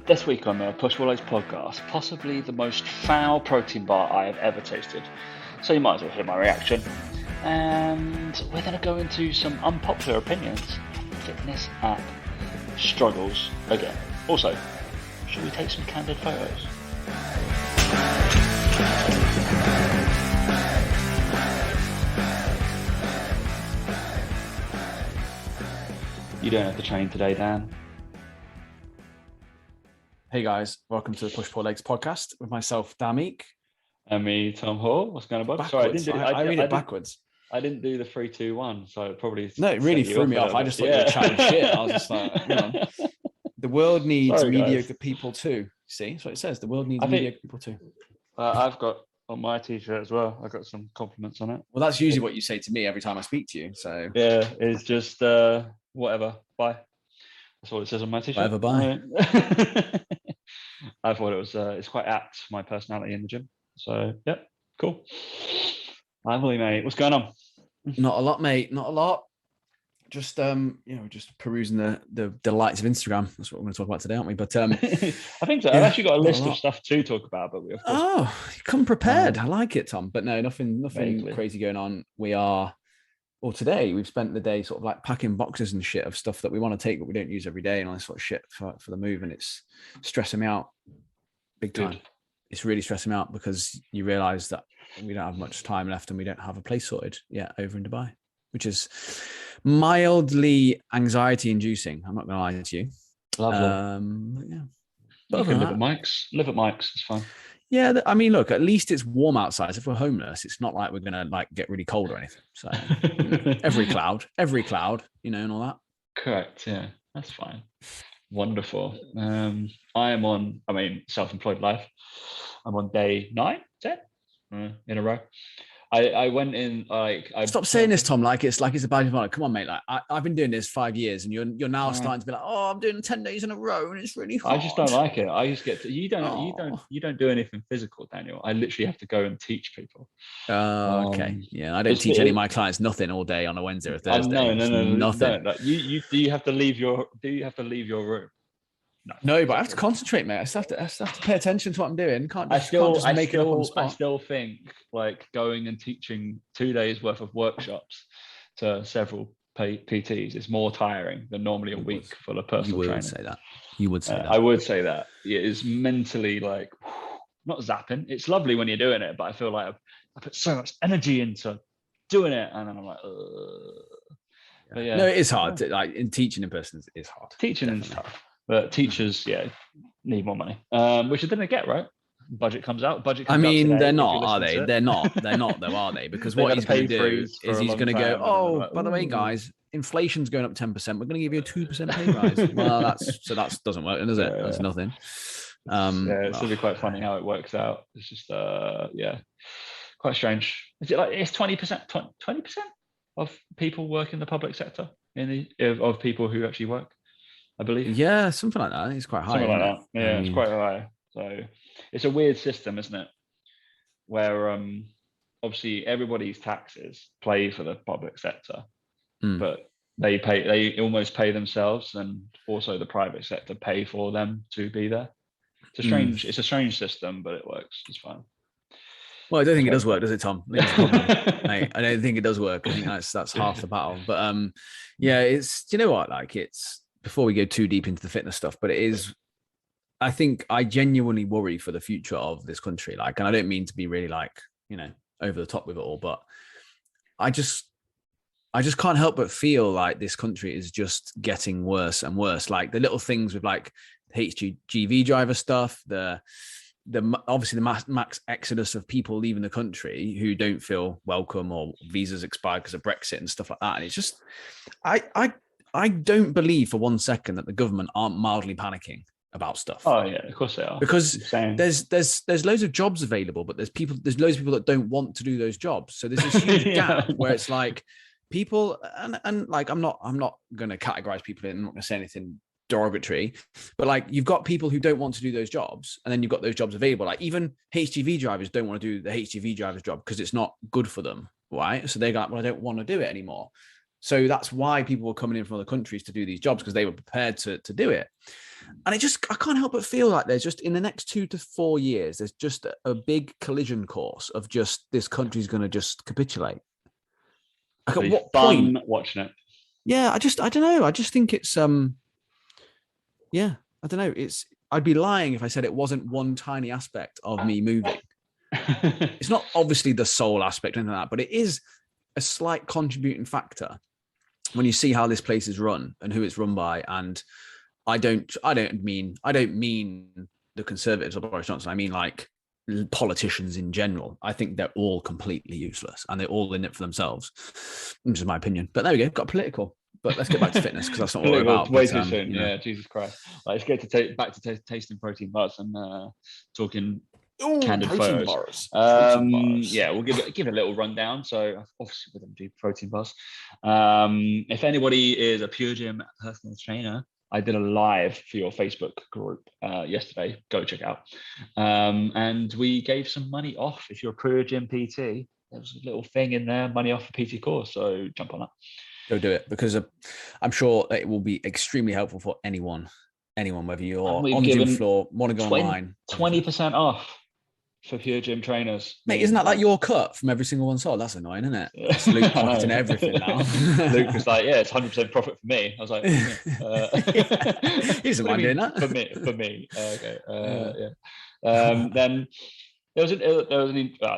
This week on the Push Wallows podcast, possibly the most foul protein bar I have ever tasted. So you might as well hear my reaction. And we're going to go into some unpopular opinions. Fitness app struggles again. Also, should we take some candid photos? You don't have to train today, Dan. Hey guys, welcome to the Push Pull Legs podcast with myself, Damik. And me, Tom Hall. What's going on, bud? Backwards. Sorry, I read it backwards. I didn't do the 3, 2, 1, so it probably it really threw me off. I just thought you were chatting shit. I was just like, hang on. The world needs mediocre people too. See, that's what it says. The world needs mediocre people too. I've got on my t-shirt as well. I've got some compliments on it. Well, that's usually what you say to me every time I speak to you. So yeah, it's just whatever. Bye. That's all it says on my t-shirt. Whatever. Bye. I thought it was it's quite apt for my personality in the gym. So yeah, cool. Lovely, mate. What's going on? Not a lot, mate. Not a lot. Just just perusing the delights of Instagram. That's what we're going to talk about today, aren't we? But I think so. Yeah, I've actually got a list of stuff to talk about, but we of course. You come prepared. I like it, Tom. But no, nothing crazy going on. Today we've spent the day sort of like packing boxes and shit of stuff that we want to take but we don't use every day and all this sort of shit for the move, and it's stressing me out big time. Good. It's really stressing me out because you realize that we don't have much time left and we don't have a place sorted yet over in Dubai, which is mildly anxiety inducing. I'm not gonna lie to you. Lovely. Yeah. But you can live at Mike's. It's fine. Yeah, I mean, look, at least it's warm outside. If we're homeless, it's not like we're going to get really cold or anything. So every cloud, and all that. Correct. Yeah, that's fine. Wonderful. I am on, self-employed life. I'm on day 9, 10 in a row. I went in Stop saying this, Tom. It's a badge of honor. Come on, mate. I've been doing this 5 years, and you're now starting to be like, oh, I'm doing 10 days in a row, and it's really hard. I just don't like it. I just get to, you don't do anything physical, Daniel. I literally have to go and teach people. Okay. Yeah, I don't teach any of my clients nothing all day on a Wednesday or Thursday. No, nothing. Do you have to leave your room? No, but I have to concentrate, mate. I have to pay attention to what I'm doing. I still think going and teaching 2 days worth of workshops to several PTs is more tiring than normally a week full of personal training. You would say that. I would say that. It is mentally not zapping. It's lovely when you're doing it, but I feel like I put so much energy into doing it, and then I'm like, yeah. No, it is hard. In teaching in person is hard. Teaching is tough. But teachers, need more money, which they're going to get, right? Budget comes out. They're not, are they? They're not, though, are they? Because what he's going to do is he's going to go, by the way, guys, inflation's going up 10%. We're going to give you a 2% pay rise. Well, that doesn't work, does it? Yeah. That's nothing. It's going to be quite funny how it works out. It's just, quite strange. Is it it's 20%? 20% of people work in the public sector of people who actually work? I believe. Yeah, something like that. It's quite high. Something like that. Yeah, it's quite high. So it's a weird system, isn't it? Where obviously everybody's taxes play for the public sector, but they almost pay themselves, and also the private sector pay for them to be there. It's a strange system, but it works. It's fine. Well, I don't think it does work, does it, Tom? I don't think it does work. I think that's half the battle. But it's, you know what? it's before we go too deep into the fitness stuff, but it is, I think I genuinely worry for the future of this country. And I don't mean to be really over the top with it all, but I just can't help but feel like this country is just getting worse and worse. The little things with HGV driver stuff, the obviously the max exodus of people leaving the country who don't feel welcome or visas expired because of Brexit and stuff like that. And it's just, I don't believe for 1 second that the government aren't mildly panicking about stuff. Oh yeah, of course they are. Because there's loads of jobs available, but there's loads of people that don't want to do those jobs. So there's this huge gap where it's people and I'm not going to categorize people in. I'm not going to say anything derogatory, but you've got people who don't want to do those jobs, and then you've got those jobs available. Even HGV drivers don't want to do the HGV driver's job because it's not good for them, right? So they go, well, I don't want to do it anymore. So that's why people were coming in from other countries to do these jobs, because they were prepared to do it. And I can't help but feel like there's just, in the next 2 to 4 years, there's just a big collision course of just this country's going to just capitulate. Like, at what point? Watching it. Yeah, I don't know. I just think it's, yeah, I don't know. I'd be lying if I said it wasn't one tiny aspect of me moving. It's not obviously the sole aspect of that, but it is a slight contributing factor when you see how this place is run and who it's run by. And I don't mean the Conservatives or Boris Johnson. I mean, like, politicians in general. I think they're all completely useless and they're all in it for themselves. This is my opinion. But there we go. Got political. But let's get back to fitness, because that's not what we're about. Way too soon. Yeah, Jesus Christ. Let's get to back to tasting protein bars and talking candid photos. Yeah, we'll give it a little rundown. So obviously we're going to do protein bars. If anybody is a Pure Gym personal trainer, I did a live for your Facebook group yesterday. Go check it out. And we gave some money off. If you're a Pure Gym PT, there was a little thing in there, money off a PT course. So jump on that. Go do it, because I'm sure it will be extremely helpful for anyone, whether you're on the gym floor, want to go online. 20% off for Pure Gym trainers. Mate, isn't that like your cut from every single one sold? That's annoying, isn't it? It's Luke pocketing everything now. Luke was like, yeah, it's 100% profit for me. I was like, he doesn't mind doing that. For me. Okay. Yeah. Then there was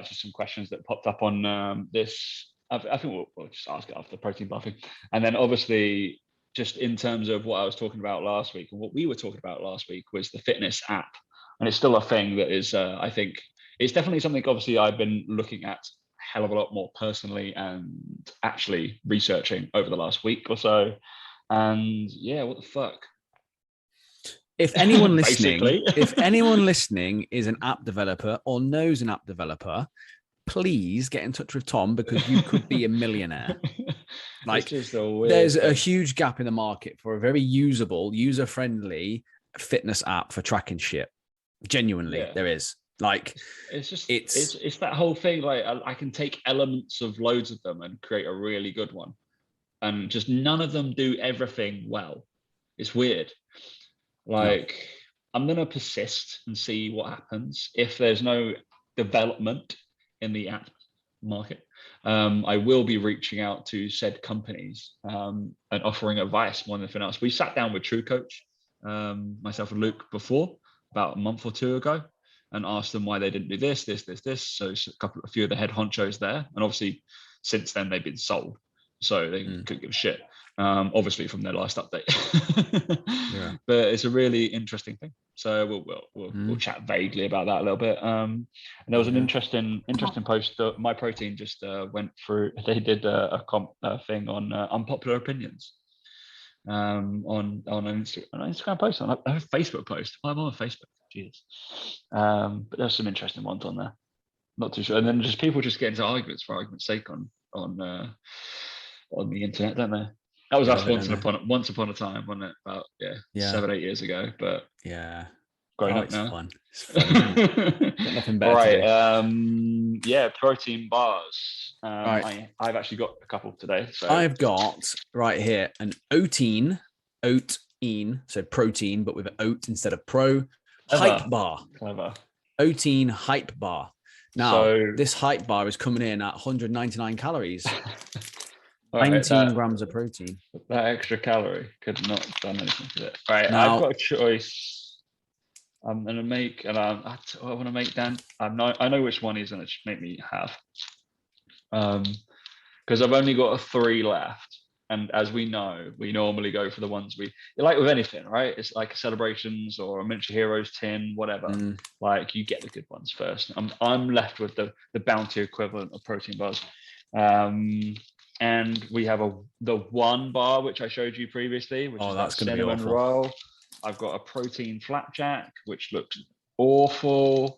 just some questions that popped up on this. I think we'll just ask it after the protein bar thing. And then obviously, just in terms of what I was talking about last week, and what we were talking about last week, was the fitness app. And it's still a thing that is, I think, it's definitely something, obviously, I've been looking at a hell of a lot more personally and actually researching over the last week or so. And yeah, what the fuck? If anyone listening is an app developer or knows an app developer, please get in touch with Tom, because you could be a millionaire. Like, there's a huge gap in the market for a very usable, user-friendly fitness app for tracking shit. Genuinely, there is. Like, it's that whole thing. Like, I can take elements of loads of them and create a really good one, and just none of them do everything well. It's weird. Like, I'm gonna persist and see what happens. If there's no development in the app market, I will be reaching out to said companies and offering advice more than anything else. We sat down with True Coach, myself and Luke, before, about a month or two ago, and asked them why they didn't do this. So a few of the head honchos there, and obviously since then they've been sold, so they couldn't give a shit. Obviously from their last update. But it's a really interesting thing. So we'll chat vaguely about that a little bit. And there was an interesting post that My Protein just went through. They did a thing on unpopular opinions on an Instagram post, on a Facebook post. I'm on Facebook, Jesus. But there's some interesting ones on there. Not too sure. And then just people just get into arguments for argument's sake on the internet, don't they? That was us once upon a time, wasn't it? About 7-8 years ago. But growing up now. Fun. It's fun. Got nothing better. Right. Protein bars. Right. I've actually got a couple today. So I've got right here an oatine, so protein, but with an oat instead of pro. Hype bar. Clever. Oatine hype bar. Now, this hype bar is coming in at 199 calories. 19 grams of protein. That extra calorie could not have done anything with it. Right, now, I've got a choice. I'm gonna make, and I want to make Dan. I know which one he's gonna make me have. Because I've only got 3 left, and as we know, we normally go for the ones we like with anything, right? It's like celebrations or a Miniature Heroes tin, whatever. Like, you get the good ones first. I'm left with the bounty equivalent of protein bars. And we have the one bar which I showed you previously, which is that's going to be cinnamon roll. I've got a protein flapjack, which looks awful,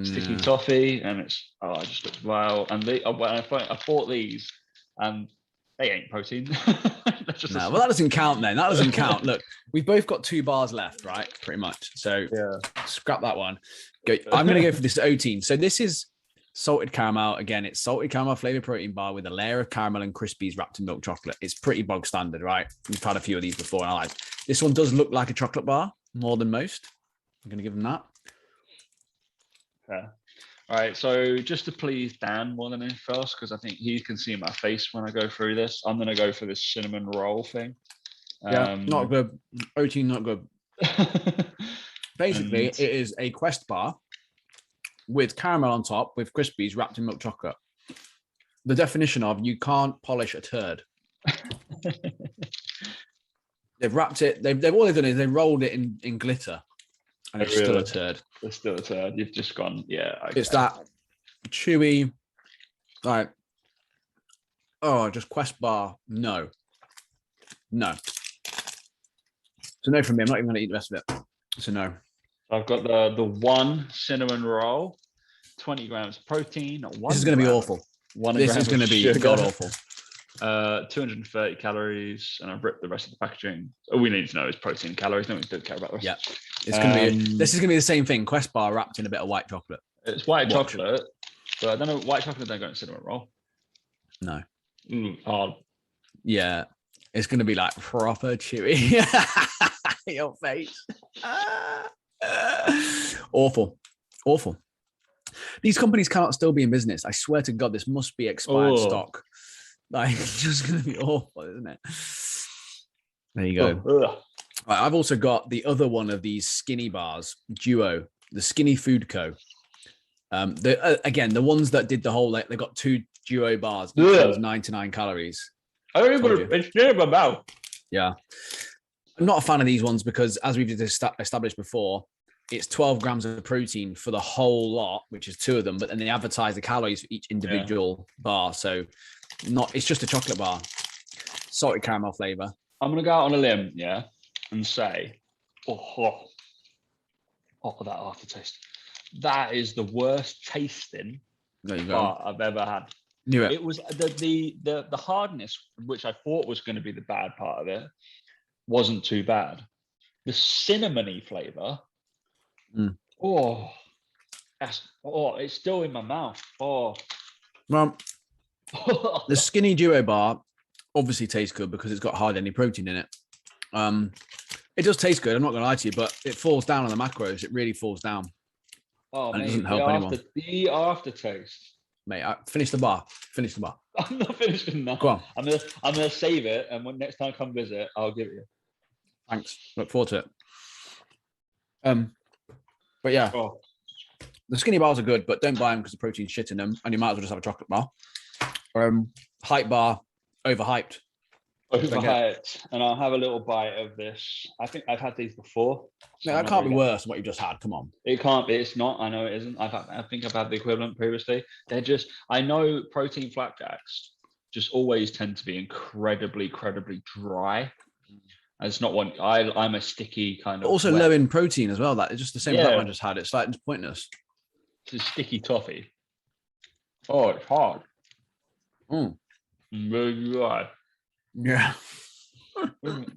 sticky toffee, and it just looks vile. And I bought these, and they ain't protein. Well, that doesn't count then. That doesn't count. Look, we've both got 2 bars left, right? Pretty much. So scrap that one. I'm going to go for this oatine. So this is Salted caramel. Again, it's salted caramel flavored protein bar with a layer of caramel and Crispies wrapped in milk chocolate. It's pretty bog standard, right? We've had a few of these before, and I like this one. Does look like a chocolate bar more than most. I'm going to give them that. Yeah. All right. So just to please Dan more than anything first, because I think he can see my face when I go through this, I'm going to go for this cinnamon roll thing. Yeah, not good. Protein, not good. Basically, it is a Quest bar with caramel on top with Crispies wrapped in milk chocolate. The definition of you can't polish a turd. They've wrapped it. They've all they've done is they rolled it in glitter, and it's still a turd. It's still a turd. You've just gone, yeah. Okay. It's that chewy, like, oh, just Quest bar. No. So no from me. I'm not even going to eat the rest of it. So no. I've got the one cinnamon roll, 20 grams of protein. This is going to be awful. This is going to be god awful. 230 calories, and I've ripped the rest of the packaging. All we need to know is protein and calories. No one does care about the rest. Yeah, it's going to be. This is going to be the same thing. Quest bar wrapped in a bit of white chocolate. It's white chocolate, but I don't know. White chocolate don't go in cinnamon roll. No. Hard. Yeah, it's going to be like proper chewy. Your face. Awful. These companies cannot still be in business. I swear to God, this must be expired stock. Like, it's just going to be awful, isn't it? There you go. Right, I've also got the other one of these skinny bars, Duo, the Skinny Food Co. Again, the ones that did the whole, like, they got 2 Duo bars, each was 99 calories. I don't even it's near my mouth. Yeah. I'm not a fan of these ones because, as we've established before, it's 12 grams of protein for the whole lot, which is 2 of them, but then they advertise the calories for each individual bar. So it's just a chocolate bar, salted caramel flavor. I'm going to go out on a limb, and say, that aftertaste. That is the worst tasting bar I've ever had. It was the hardness, which I thought was going to be the bad part of it, wasn't too bad. The cinnamony flavor, it's still in my mouth. Well, the Skinny Duo bar obviously tastes good because it's got hardly any protein in it. It does taste good, I'm not going to lie to you, but it falls down on the macros. It really falls down. And it doesn't help anyone. The aftertaste. Mate, finish the bar. I'm not finishing that. Go on. I'm gonna save it, and when next time I come visit, I'll give it you. Thanks. Look forward to it. But yeah, the skinny bars are good, but don't buy them because the protein's shit in them, and you might as well just have a chocolate bar. Hype bar, overhyped. And I'll have a little bite of this. I think I've had these before. So no, that can't be worse than what you just had. Come on. It can't be. It's not. I know it isn't. I think I've had the equivalent previously. I know protein flapjacks just always tend to be incredibly dry. It's not one. I'm a sticky kind of. Also low in protein as well. That it's just the same that I just had. It's like it's pointless. It's a sticky toffee. Oh, it's hard. Really dry. Yeah. It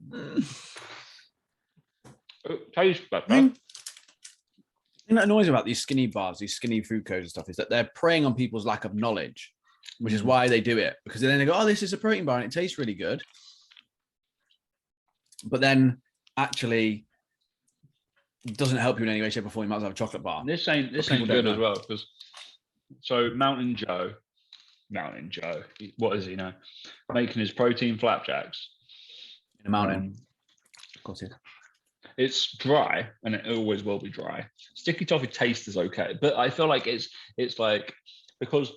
tastes better. The thing that annoys me about these skinny bars, these skinny food codes and stuff, is that they're preying on people's lack of knowledge, which is why they do it. Because then they go, this is a protein bar and it tastes really good. But then actually it doesn't help you in any way, shape, or form. You might as well have a chocolate bar. This ain't good as well. Because Mountain Joe, what is he now? Making his protein flapjacks in a mountain. Got it. It's dry, and it always will be dry. Sticky toffee taste is okay, but I feel like it's like because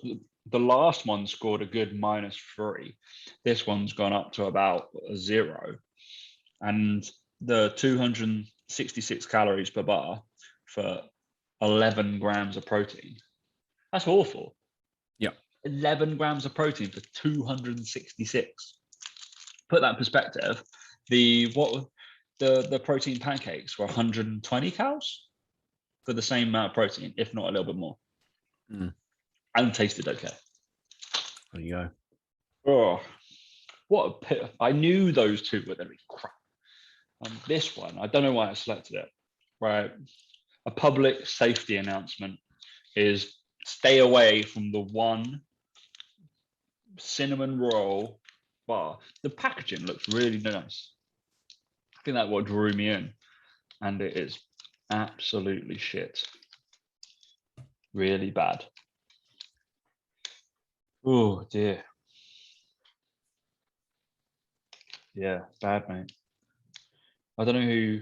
the last one scored a good -3, this one's gone up to about a 0, and the 266 calories per bar for 11 grams of protein. That's awful. 11 grams of protein for 266. Put that in perspective. The protein pancakes were 120 calories for the same amount of protein, if not a little bit more. And tasted okay. There you go. Oh, what a pit. I knew those two were going to be crap. This one, I don't know why I selected it. Right. A public safety announcement is stay away from the one cinnamon roll bar. The packaging looks really nice. I think that's what drew me in, and it is absolutely shit. Really bad. Oh dear. Yeah, bad, mate. I don't know who.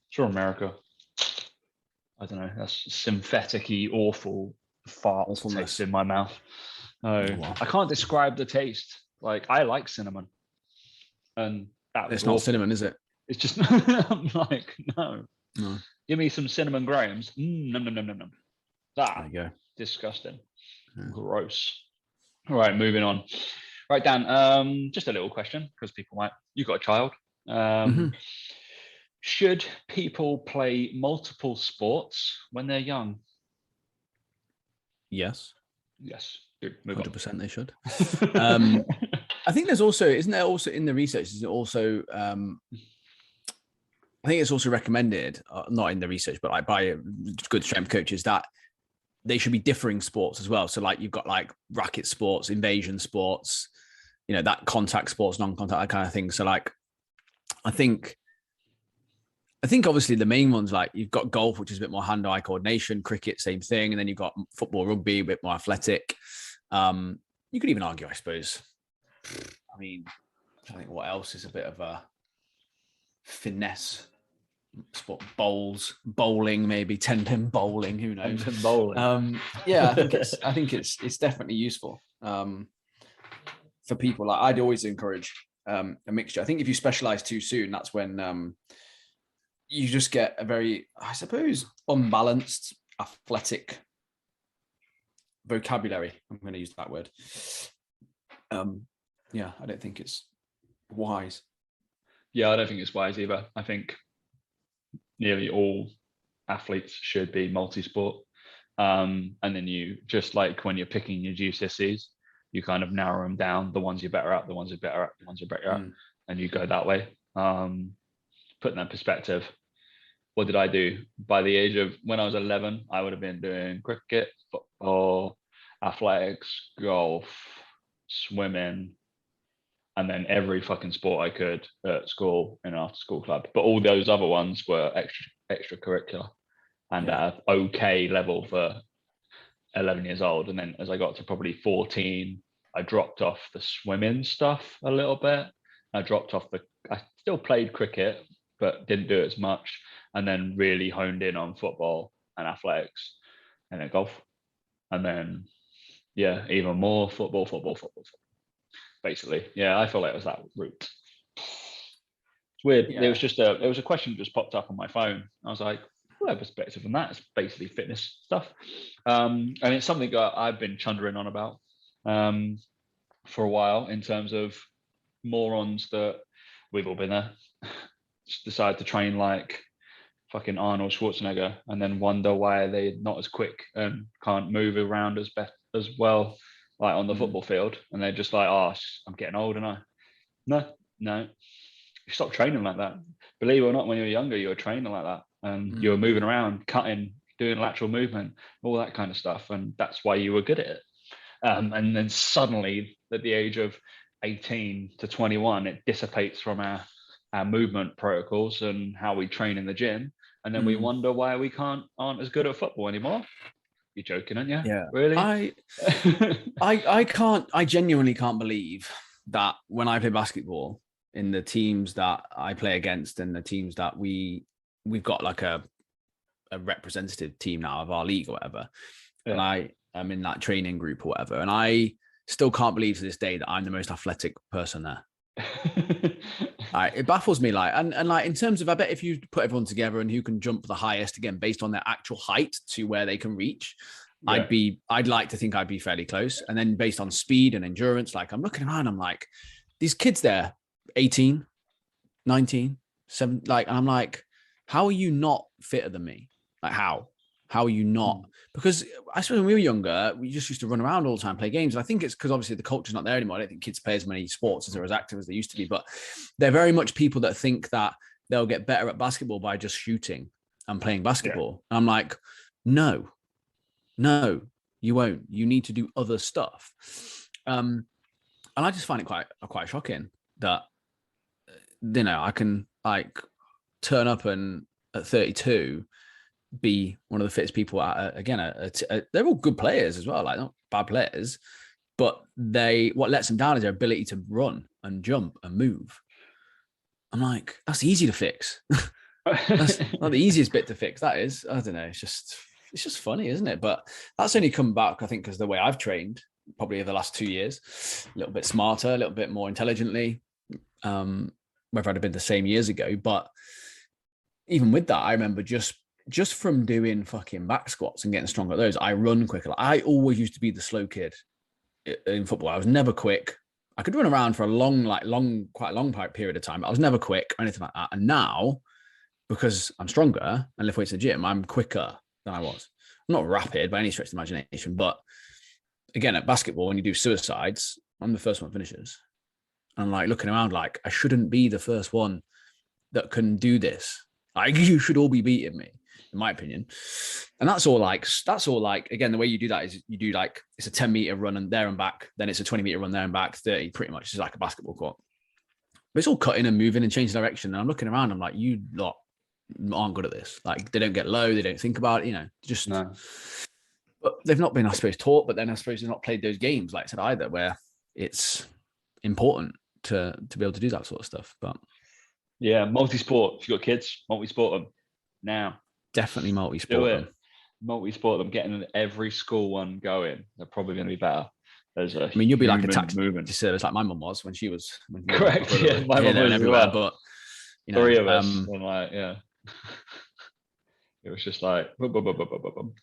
It's from America. I don't know. That's synthetic-y, awful fart taste in my mouth. Oh, wow. I can't describe the taste. Like, I like cinnamon, and it's not cinnamon, is it? It's just I'm like, no. Give me some cinnamon grahams. No. That, there you go. Disgusting. Yeah. Gross. All right, moving on. Right, Dan. Just a little question, because people might. You've got a child. Should people play multiple sports when they're young? Yes. Yes. Good. 100% they should. I think there's also, isn't there also in the research, is it also, I think it's also recommended, not in the research, but like by good strength coaches, that they should be differing sports as well. So like you've got like racket sports, invasion sports, you know, that contact sports, non-contact, that kind of thing. So like, I think obviously the main ones, like you've got golf, which is a bit more hand-eye coordination, cricket, same thing. And then you've got football, rugby, a bit more athletic. You could even argue, I suppose. I mean, I think what else is a bit of a finesse sport? Bowling, maybe 10-pin bowling. Who knows? 10-pin bowling. Yeah, I think it's definitely useful for people. Like I'd always encourage a mixture. I think if you specialize too soon, that's when you just get a very, I suppose, unbalanced athletic vocabulary. I'm going to use that word. Yeah, I don't think it's wise. Yeah, I don't think it's wise either. I think nearly all athletes should be multi-sport. And then you, just like when you're picking your GCSEs, you kind of narrow them down, the ones you're better at, the ones you're better at, the ones you're better at, and you go that way. Put in that perspective, what did I do? By the age of, when I was 11, I would have been doing cricket, football, athletics, golf, swimming, and then every fucking sport I could at school in an after school club. But all those other ones were extracurricular and at an okay level for 11 years old. And then as I got to probably 14, I dropped off the swimming stuff a little bit. I still played cricket, but didn't do it as much. And then really honed in on football and athletics and then golf. And then, yeah, even more football. Basically, yeah, I feel like it was that route. It's weird. Yeah. It was a question that just popped up on my phone. I was like, well, perspective on that. It's basically fitness stuff, and it's something that I've been chundering on about for a while in terms of morons that we've all been there. Just decide to train like fucking Arnold Schwarzenegger, and then wonder why they're not as quick and can't move around as well. Like on the football field, and they're just like, oh, I'm getting old, and no, you stop training like that. Believe it or not, when you were younger, you were training like that, and you were moving around, cutting, doing lateral movement, all that kind of stuff, and that's why you were good at it. And then suddenly, at the age of 18 to 21, it dissipates from our movement protocols and how we train in the gym, and then we wonder why we aren't as good at football anymore. You're joking, aren't you? Yeah. Really? I genuinely can't believe that when I play basketball in the teams that I play against and the teams that we've got like a representative team now of our league or whatever. Yeah. And I am in that training group or whatever. And I still can't believe to this day that I'm the most athletic person there. It baffles me, like, and like in terms of, I bet if you put everyone together and who can jump the highest again based on their actual height to where they can reach, I'd like to think I'd be fairly close. And then based on speed and endurance, like I'm looking around, I'm like, these kids there, 18, 19, 7, like, and I'm like, how are you not fitter than me? Like how are you not? Because I suppose when we were younger, we just used to run around all the time, play games. And I think it's because obviously the culture's not there anymore. I don't think kids play as many sports as they're as active as they used to be, but they're very much people that think that they'll get better at basketball by just shooting and playing basketball. Yeah. And I'm like, no, No, you won't. You need to do other stuff. And I just find it quite shocking that, I can like turn up and at 32 be one of the fittest people they're all good players as well, like not bad players, but what lets them down is their ability to run and jump and move. I'm like, that's easy to fix. That's not the easiest bit to fix. That is, I don't know. It's just funny, isn't it? But that's only come back, I think, because the way I've trained probably over the last 2 years, a little bit smarter, a little bit more intelligently, whether I'd have been the same years ago. But even with that, I remember just from doing fucking back squats and getting stronger at those, I run quicker. I always used to be the slow kid in football. I was never quick. I could run around for quite a long period of time, but I was never quick or anything like that. And now, because I'm stronger and lift weights in the gym, I'm quicker than I was. I'm not rapid by any stretch of the imagination, but again, at basketball, when you do suicides, I'm the first one that finishes. I'm like looking around like, I shouldn't be the first one that can do this. Like, you should all be beating me, in my opinion. And that's all like, again, the way you do that is you do like, it's a 10-meter run and there and back. Then it's a 20-meter run there and back, 30, pretty much. It's like a basketball court. But it's all cutting and moving and changing direction. And I'm looking around, I'm like, you lot aren't good at this. Like, they don't get low, they don't think about it, just no. But they've not been, I suppose, taught, but then I suppose they've not played those games, like I said, either, where it's important to be able to do that sort of stuff. But yeah, multi-sport. If you've got kids, multi-sport them now. Definitely multi-sport them. Multi-sport them, getting every school one going. They're probably going to be better. You'll be like a tax service like my mum was when she was. Correct. Yeah, my mum was everywhere. But three of us, and like, yeah. It was just like,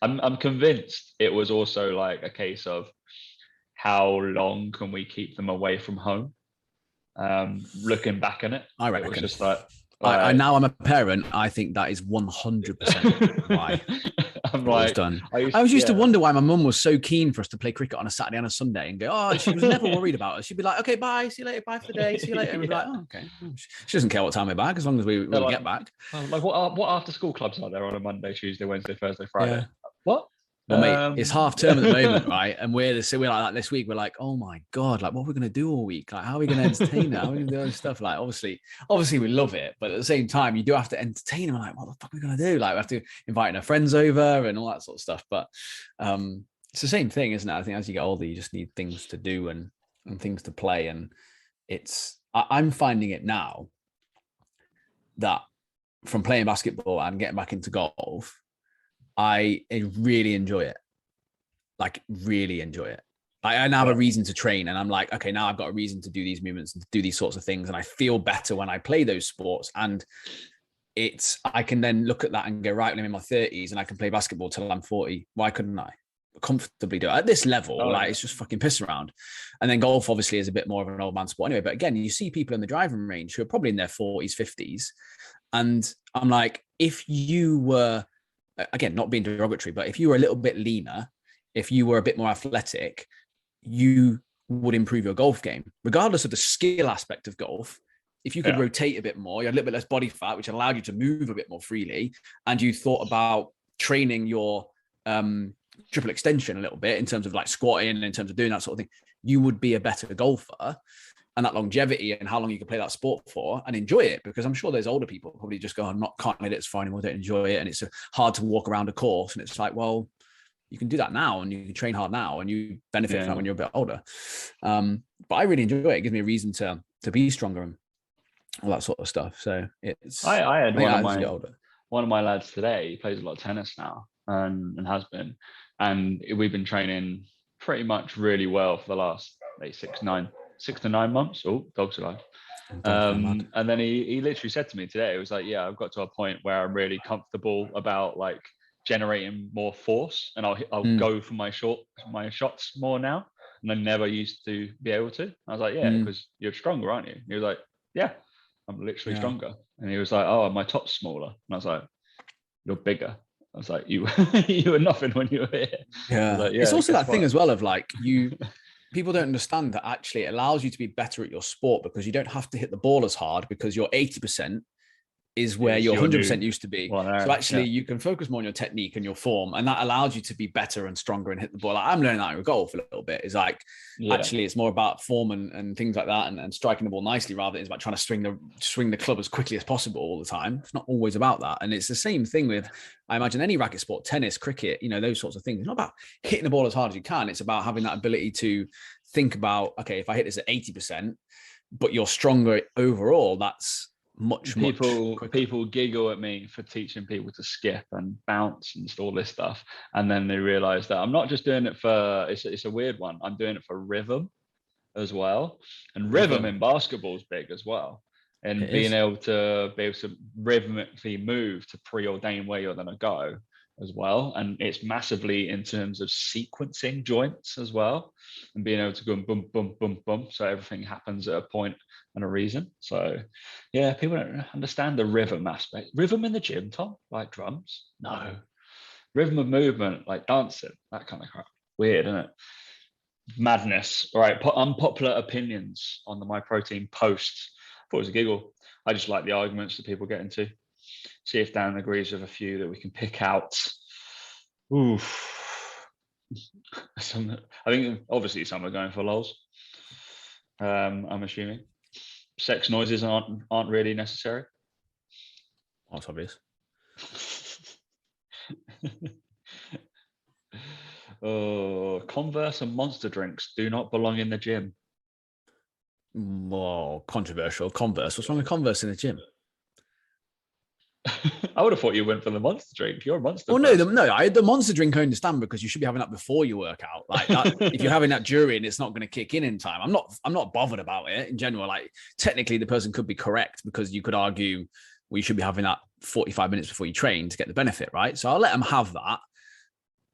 I'm convinced it was also like a case of how long can we keep them away from home? Looking back on it, I reckon it was just like, I now I'm a parent. I think that is 100% why. I'm like, done. I used to wonder why my mum was so keen for us to play cricket on a Saturday and a Sunday, and go, oh, she was never worried about us. She'd be like, okay, bye, see you later, bye for the day, see you later. And we'd be like, oh, okay. She doesn't care what time we're back as long as we get back. Like, what after school clubs are there on a Monday, Tuesday, Wednesday, Thursday, Friday? Yeah. What? Well, mate, it's half term at the moment, right? And we're like that this week. We're like, oh my God, like what are we going to do all week? Like, how are we going to entertain now? How are we going to do all this stuff? Like, obviously we love it, but at the same time, you do have to entertain them. Like, what the fuck are we going to do? Like, we have to invite our friends over and all that sort of stuff. But it's the same thing, isn't it? I think as you get older, you just need things to do and things to play. And I'm finding it now that from playing basketball and getting back into golf, I really enjoy it. Like, really enjoy it. I now have a reason to train, and I'm like, okay, now I've got a reason to do these movements and to do these sorts of things, and I feel better when I play those sports. And I can then look at that and go, right, when I'm in my 30s and I can play basketball till I'm 40, why couldn't I comfortably do it at this level? It's just fucking piss around. And then golf obviously is a bit more of an old man sport anyway. But again, you see people in the driving range who are probably in their 40s, 50s, and I'm like, if you were, again, not being derogatory, but if you were a little bit leaner, if you were a bit more athletic, you would improve your golf game, regardless of the skill aspect of golf. If you could rotate a bit more, you had a little bit less body fat, which allowed you to move a bit more freely, and you thought about training your triple extension a little bit in terms of like squatting, in terms of doing that sort of thing, you would be a better golfer. And that longevity and how long you can play that sport for and enjoy it, because I'm sure there's older people probably just go, can't hit it, it's fine anymore, don't enjoy it, and it's hard to walk around a course. And it's like, well, you can do that now, and you can train hard now, and you benefit from that when you're a bit older. But I really enjoy it. It gives me a reason to be stronger and all that sort of stuff. So it's. I had one of my lads today. He plays a lot of tennis now and has been, and we've been training pretty much really well for the last 6 to 9 months. Oh, dogs alive. And then he literally said to me today, it was like, yeah, I've got to a point where I'm really comfortable about like generating more force, and I'll go for my shots more now, and I never used to be able to. I was like, yeah, because you're stronger, aren't you? And he was like, yeah, I'm literally stronger. And he was like, oh, my top's smaller. And I was like, you're bigger. I was like, you were nothing when you were here. Yeah, like, it's also that thing as well of like people don't understand that actually it allows you to be better at your sport, because you don't have to hit the ball as hard, because you're 80% is where you're your 100% used to be. Well, so actually you can focus more on your technique and your form, and that allows you to be better and stronger and hit the ball. Like, I'm learning that in golf a little bit. Is like, actually it's more about form and things like that, and striking the ball nicely, rather than it's about trying to swing the club as quickly as possible all the time. It's not always about that. And it's the same thing with, I imagine, any racket sport, tennis, cricket, those sorts of things. It's not about hitting the ball as hard as you can. It's about having that ability to think about, okay, if I hit this at 80%, but you're stronger overall, that's much people giggle at me for teaching people to skip and bounce and all this stuff, and then they realize that I'm not just doing it for it's a weird one, I'm doing it for rhythm as well. And rhythm in basketball is big as well, and being able to rhythmically move to preordain where you're going to go as well. And it's massively in terms of sequencing joints as well, and being able to go boom boom boom boom, so everything happens at a point and a reason. So yeah, people don't understand the rhythm aspect. Rhythm in the gym, Tom, like drums? No. Rhythm of movement, like dancing, that kind of crap. Weird, isn't it? Madness. All right, put unpopular opinions on the My Protein posts. I thought it was a giggle. I just like the arguments that people get into. See if Dan agrees with a few that we can pick out. Oof. I think obviously some are going for lols. I'm assuming sex noises aren't really necessary. That's obvious. Oh, Converse and Monster drinks do not belong in the gym. More controversial. Converse. What's wrong with Converse in the gym? I would have thought you went for the Monster drink. You're a Monster. Well, the Monster drink I understand, because you should be having that before you work out. Like that, if you're having that during, it's not going to kick in time. I'm not bothered about it in general. Like, technically, the person could be correct, because you could argue, well, you should be having that 45 minutes before you train to get the benefit, right? So I'll let them have that.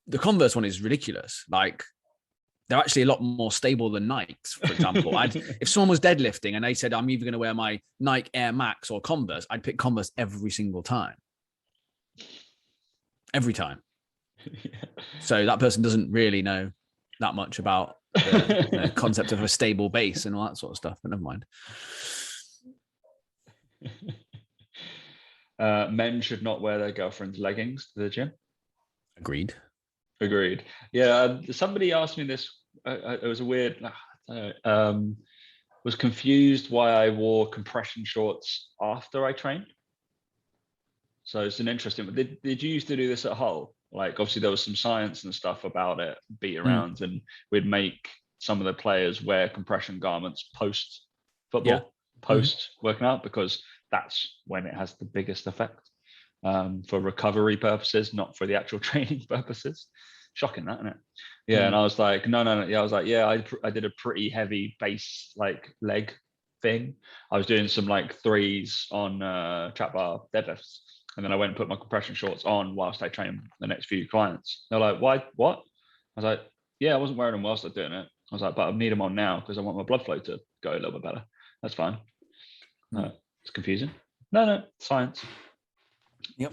The Converse one is ridiculous. Like, they're actually a lot more stable than Nikes, for example. If someone was deadlifting and they said, I'm either going to wear my Nike Air Max or Converse, I'd pick Converse every single time. Every time. Yeah. So that person doesn't really know that much about the concept of a stable base and all that sort of stuff, but never mind. Men should not wear their girlfriend's leggings to the gym. Agreed. Yeah, somebody asked me this. It was a weird. Was confused why I wore compression shorts after I trained. So it's an interesting. Did you used to do this at Hull? Like, obviously there was some science and stuff about it, beat around, and we'd make some of the players wear compression garments post football, post working out, because that's when it has the biggest effect. For recovery purposes, not for the actual training purposes. Shocking, that, isn't it? Yeah, and I was like, no. Yeah, I was like, yeah, I did a pretty heavy base, like, leg thing. I was doing some like threes on trap bar deadlifts, and then I went and put my compression shorts on whilst I trained the next few clients. They're like, why? What? I was like, yeah, I wasn't wearing them whilst I was doing it. I was like, but I need them on now because I want my blood flow to go a little bit better. That's fine. It's confusing. No, science. Yep.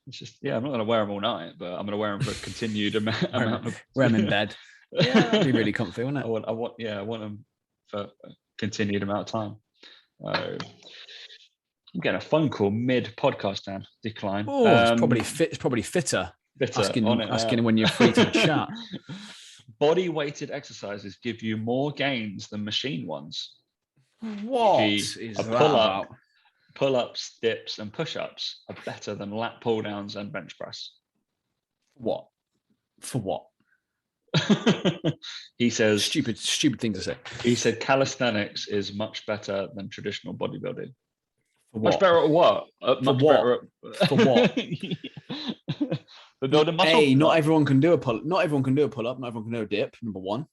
It's just, I'm not going to wear them all night, but I'm going to wear them for a continued amount of. Wear them in bed. Yeah, that'd be really comfy, wouldn't it? I want them for a continued amount of time. I'm getting a phone call mid podcast, Dan. Decline. Oh, it's probably fitter. Asking when you're free to chat. Body weighted exercises give you more gains than machine ones. What is that about? Pull-ups, dips, and push-ups are better than lat pull-downs and bench press. What? For what? He says stupid thing to say. He said calisthenics is much better than traditional bodybuilding. For what? Much better at what? For what? For building muscle. Not everyone can do a pull-up. Not everyone can do a pull-up. Not everyone can do a dip. Number one.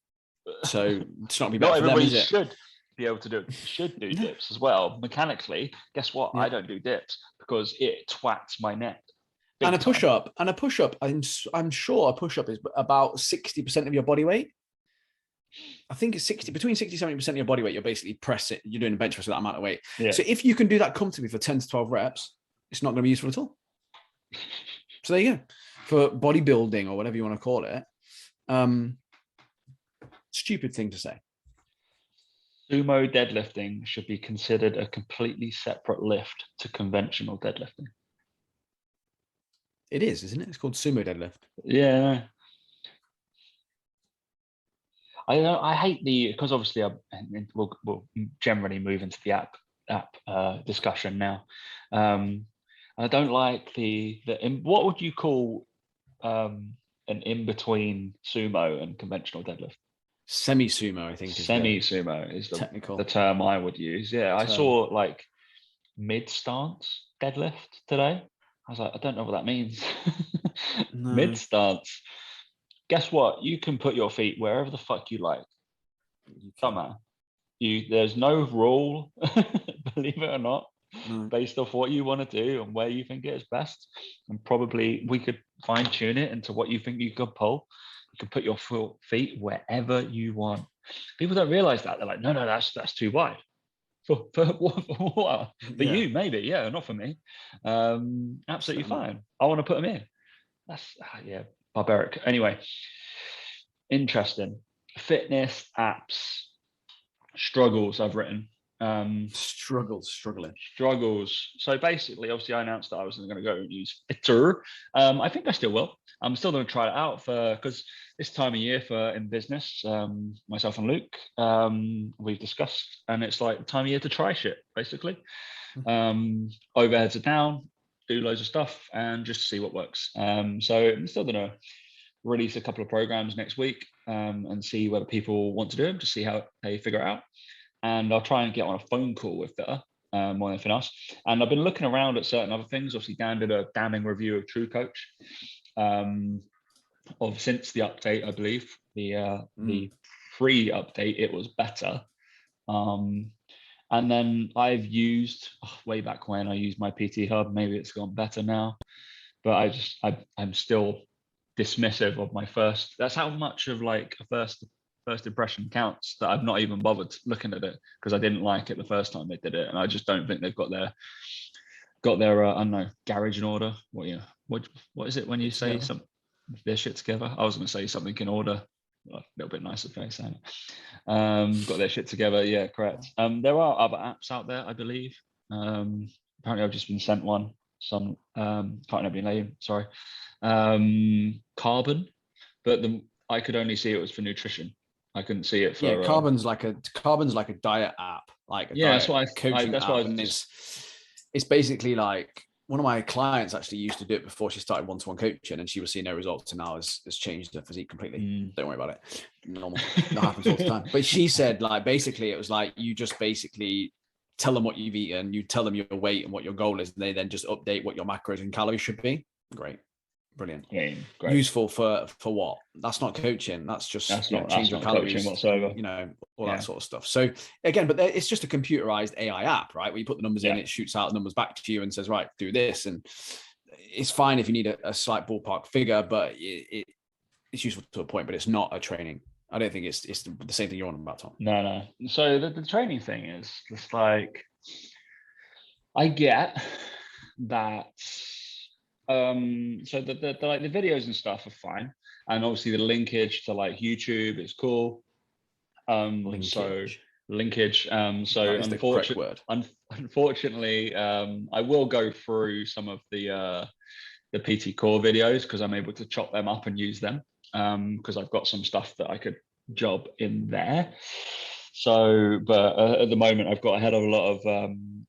So it's not be better for them, is it? Should be able to do it. Should do dips as well. Mechanically, guess what? I don't do dips because it twats my neck. And a push-up. I'm sure a push-up is about 60% of your body weight. I think it's between 60-70% of your body weight. You're basically you're doing a bench press with that amount of weight. Yeah. So if you can do that comfortably for 10 to 12 reps, it's not going to be useful at all. So there you go. For bodybuilding or whatever you want to call it. Stupid thing to say. Sumo deadlifting should be considered a completely separate lift to conventional deadlifting. It is, isn't it? It's called sumo deadlift. Yeah. I hate because obviously we'll generally move into the app discussion now. I don't like what would you call an in between sumo and conventional deadlift? Semi-sumo, I think. Semi-sumo is technical the term I would use. Yeah, I saw like mid-stance deadlift today. I was like, I don't know what that means. No. Mid-stance. Guess what? You can put your feet wherever the fuck you like. Somehow. There's no rule, believe it or not, based off what you want to do and where you think it is best. And probably we could fine tune it into what you think you could pull. You can put your feet wherever you want. People don't realize that. They're like, no, that's too wide. For you, maybe, yeah, not for me. Absolutely fine. I want to put them in. That's barbaric. Anyway, interesting. Fitness apps struggles I've written. Struggling. So basically, obviously, I announced that I was going to go and use Fitter. I think I still will. I'm still going to try it out because this time of year in business, myself and Luke, we've discussed, and it's like time of year to try shit, basically. Overheads are down, do loads of stuff, and just see what works. So I'm still going to release a couple of programs next week and see whether people want to do them, to see how they figure it out. And I'll try and get on a phone call with Fitter more than anything else. And I've been looking around at certain other things. Obviously, Dan did a damning review of True Coach since the update, I believe. The free update, it was better. And then I've used, way back when I used my PT Hub, maybe it's gone better now. But I'm still dismissive of my first. That's how much of like a first impression counts, that I've not even bothered looking at it because I didn't like it the first time they did it, and I just don't think they've got their I don't know, garage in order. What is it when you say something, their shit together? I was going to say something in order. A little bit nicer for saying it. Got their shit together. Yeah, correct. There are other apps out there, I believe. Apparently, I've just been sent one. Can't remember your name. Sorry. Carbon, but I could only see it was for nutrition. I couldn't see it for Carbon's like a diet app, that's what coaching app, and it's basically like one of my clients actually used to do it before she started one-to-one coaching, and she was seeing no results, and now has changed her physique completely. Don't worry about it. Normal. That happens all the time. But she said, like, basically it was like you just basically tell them what you've eaten, you tell them your weight and what your goal is, and they then just update what your macros and calories should be. Great. Brilliant. Yeah, great. Useful for what? That's not coaching. That's just change your calories whatsoever. All that sort of stuff. So again, but it's just a computerized AI app, right? Where you put the numbers in, it shoots out the numbers back to you and says, right, do this. And it's fine if you need a slight ballpark figure, but it's useful to a point. But it's not a training. I don't think it's the same thing you're on about, Tom. No. So the training thing is just like, I get that. So the like the videos and stuff are fine, and obviously the linkage to like YouTube is cool. Linkage. So unfortunately, I will go through some of the PT Core videos because I'm able to chop them up and use them because I've got some stuff that I could job in there. So, but at the moment, I've got a hell of a lot of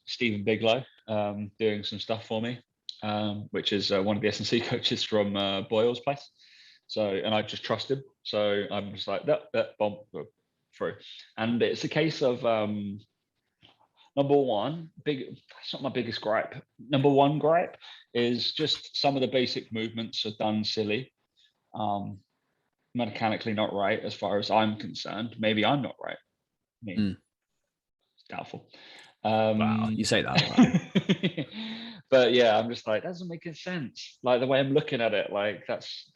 Stephen Biglow doing some stuff for me. Which is one of the S&C coaches from Boyle's place. So, and I just trust him. So I'm just like, that bomb through. And it's a case of number one, that's not my biggest gripe. Number one gripe is just some of the basic movements are done silly. Mechanically not right as far as I'm concerned. Maybe I'm not right. It's doubtful. Wow, you say that. But yeah, I'm just like, that doesn't make any sense. Like the way I'm looking at it, like that's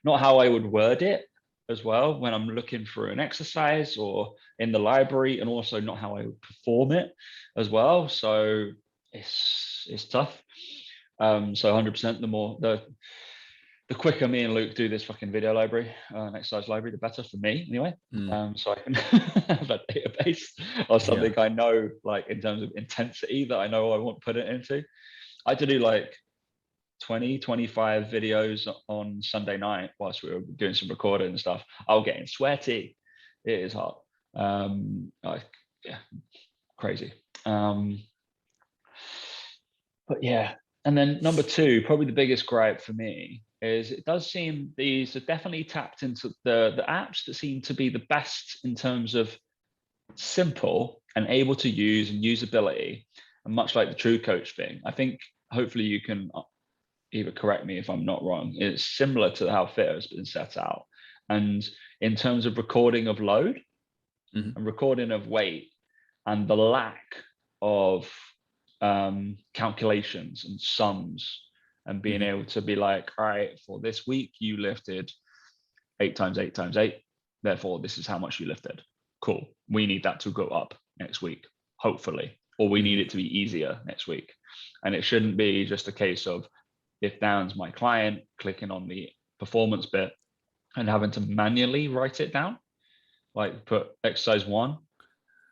not how I would word it as well when I'm looking for an exercise or in the library, and also not how I would perform it as well. So it's tough. So 100%, the quicker me and Luke do this fucking video library, an exercise library, the better for me anyway. So I can have a database or something I know, like in terms of intensity that I know I want to put it into. I had to do like 20, 25 videos on Sunday night whilst we were doing some recording and stuff. I was getting sweaty. It is hot. Crazy. But yeah. And then number two, probably the biggest gripe for me is it does seem these are definitely tapped into the apps that seem to be the best in terms of simple and able to use and usability. And much like the True Coach thing, I think hopefully you can either correct me if I'm not wrong. It's similar to how Fit has been set out. And in terms of recording of load and recording of weight and the lack of calculations and sums and being able to be like, all right, for this week you lifted 8 times 8 times 8, therefore this is how much you lifted. Cool, we need that to go up next week, hopefully, or we need it to be easier next week. And it shouldn't be just a case of, if Dan's my client, clicking on the performance bit and having to manually write it down, like put exercise 1,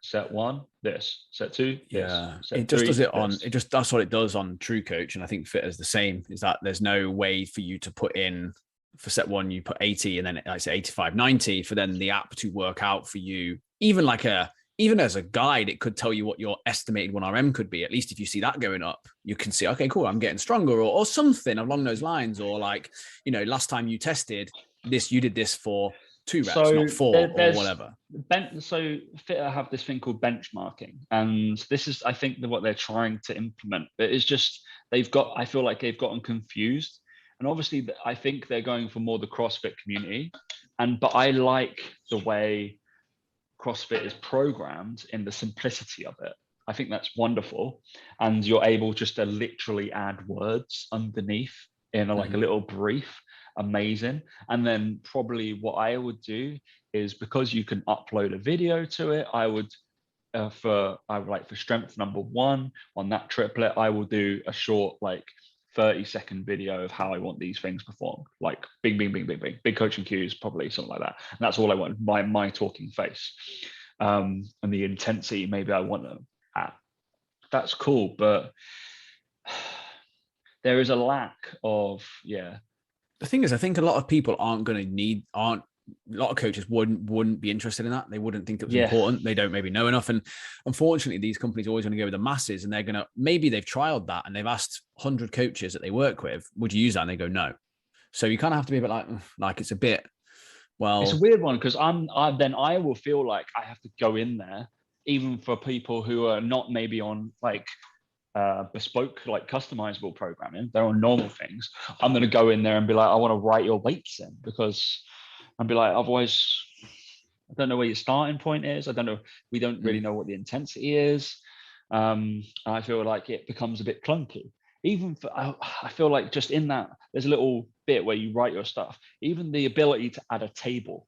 set 1, this, set 2, this, set it just 3, does it on this. it just that's what it does on True Coach, and I think Fit is the same, is that there's no way for you to put in, for set 1 you put 80 and then I say 85, 90 for then the app to work out for you. Even as a guide, it could tell you what your estimated 1RM could be. At least if you see that going up, you can see, okay, cool, I'm getting stronger, or something along those lines. Or like, last time you tested this, you did this for 2 reps, not 4 or whatever. So Fitter have this thing called benchmarking. And this is, I think, what they're trying to implement. But it's just, I feel like they've gotten confused. And obviously, I think they're going for more the CrossFit community. But I like the way CrossFit is programmed in the simplicity of it. I think that's wonderful. And you're able just to literally add words underneath in like a little brief. Amazing. And then probably what I would do is, because you can upload a video to it, I would for strength number 1 on that triplet, I will do a short 30-second video of how I want these things performed, like bing, bing, bing, bing, bing, big coaching cues, probably something like that. And that's all I want, my talking face. And the intensity, maybe I want them at. That's cool, but there is a lack of, The thing is, I think a lot of people a lot of coaches wouldn't be interested in that. They wouldn't think it was important. They don't maybe know enough. And unfortunately, these companies always want to go with the masses, and maybe they've trialed that and they've asked 100 coaches that they work with, would you use that? And they go, no. So you kind of have to be a bit like it's a bit, well, it's a weird one, because I will feel like I have to go in there, even for people who are not maybe on bespoke, customizable programming, they're on normal things. I'm going to go in there and be like, I want to write your weights in, because and be like, otherwise, I don't know where your starting point is. We don't really know what the intensity is. I feel like it becomes a bit clunky. I feel like just in that, there's a little bit where you write your stuff. Even the ability to add a table,